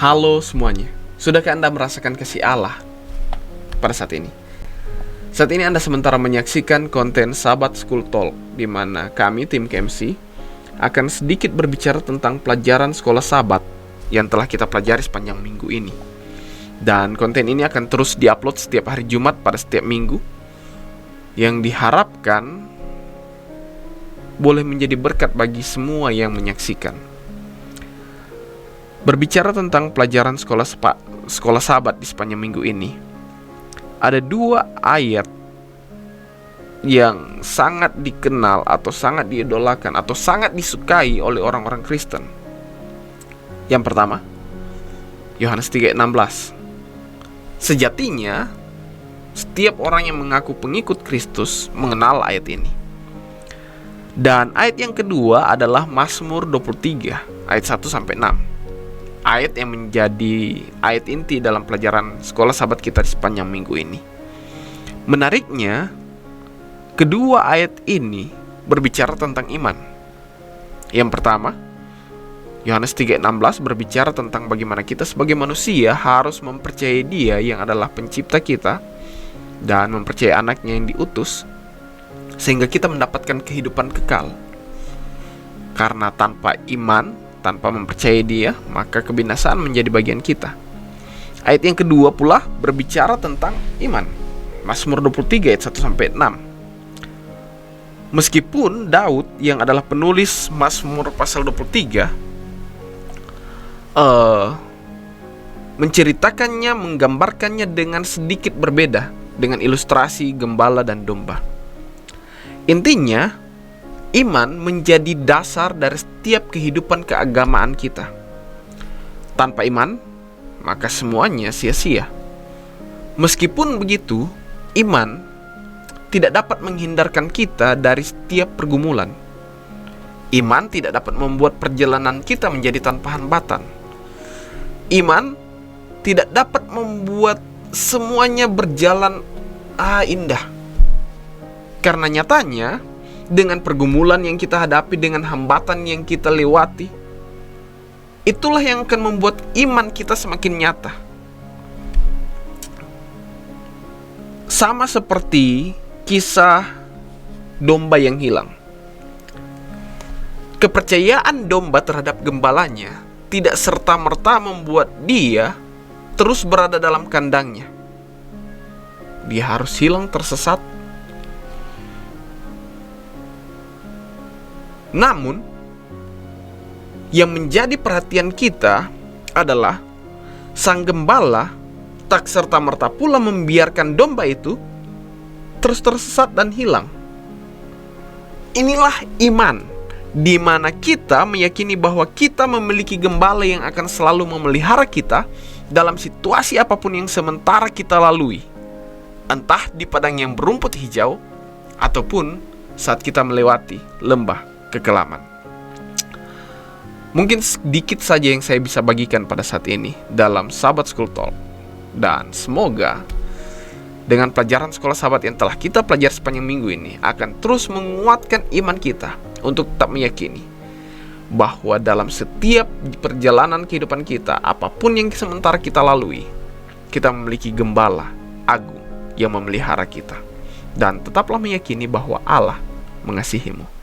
Halo semuanya, sudahkah Anda merasakan kasih Allah pada saat ini? Saat ini Anda sementara menyaksikan konten Sahabat School Talk, di mana kami, tim KMC, akan sedikit berbicara tentang pelajaran sekolah sahabat yang telah kita pelajari sepanjang minggu ini. Dan konten ini akan terus diupload setiap hari Jumat pada setiap minggu, yang diharapkan boleh menjadi berkat bagi semua yang menyaksikan. Berbicara tentang pelajaran sekolah sahabat di sepanjang minggu ini, ada dua ayat yang sangat dikenal atau sangat diidolakan atau sangat disukai oleh orang-orang Kristen. Yang pertama, Yohanes 3:16. Sejatinya setiap orang yang mengaku pengikut Kristus mengenal ayat ini. Dan ayat yang kedua adalah Mazmur 23 ayat 1-6. Ayat yang menjadi ayat inti dalam pelajaran sekolah sahabat kita di sepanjang minggu ini. Menariknya, kedua ayat ini berbicara tentang iman. Yang pertama, Yohanes 3:16 berbicara tentang bagaimana kita sebagai manusia harus mempercayai Dia yang adalah pencipta kita dan mempercayai anaknya yang diutus, sehingga kita mendapatkan kehidupan kekal. Karena tanpa iman, tanpa mempercayai Dia, maka kebinasaan menjadi bagian kita. Ayat yang kedua pula berbicara tentang iman. Mazmur 23 ayat 1-6. Meskipun Daud yang adalah penulis Mazmur pasal 23 menceritakannya, menggambarkannya dengan sedikit berbeda, dengan ilustrasi gembala dan domba. Intinya, iman menjadi dasar dari setiap kehidupan keagamaan kita. Tanpa iman, maka semuanya sia-sia. Meskipun begitu, iman tidak dapat menghindarkan kita dari setiap pergumulan. Iman tidak dapat membuat perjalanan kita menjadi tanpa hambatan. Iman tidak dapat membuat semuanya berjalan indah. Karena nyatanya, dengan pergumulan yang kita hadapi, dengan hambatan yang kita lewati, itulah yang akan membuat iman kita semakin nyata. Sama seperti kisah domba yang hilang. Kepercayaan domba terhadap gembalanya tidak serta-merta membuat dia terus berada dalam kandangnya. Dia harus hilang, tersesat. Namun, yang menjadi perhatian kita adalah sang gembala tak serta-merta pula membiarkan domba itu terus tersesat dan hilang. Inilah iman, di mana kita meyakini bahwa kita memiliki gembala yang akan selalu memelihara kita dalam situasi apapun yang sementara kita lalui, entah di padang yang berumput hijau ataupun saat kita melewati lembah kekelaman. Mungkin sedikit saja yang saya bisa bagikan pada saat ini dalam Sahabat School Talk. Dan semoga dengan pelajaran sekolah sahabat yang telah kita pelajari sepanjang minggu ini akan terus menguatkan iman kita untuk tetap meyakini bahwa dalam setiap perjalanan kehidupan kita, apapun yang sementara kita lalui, kita memiliki gembala agung yang memelihara kita. Dan tetaplah meyakini bahwa Allah mengasihimu.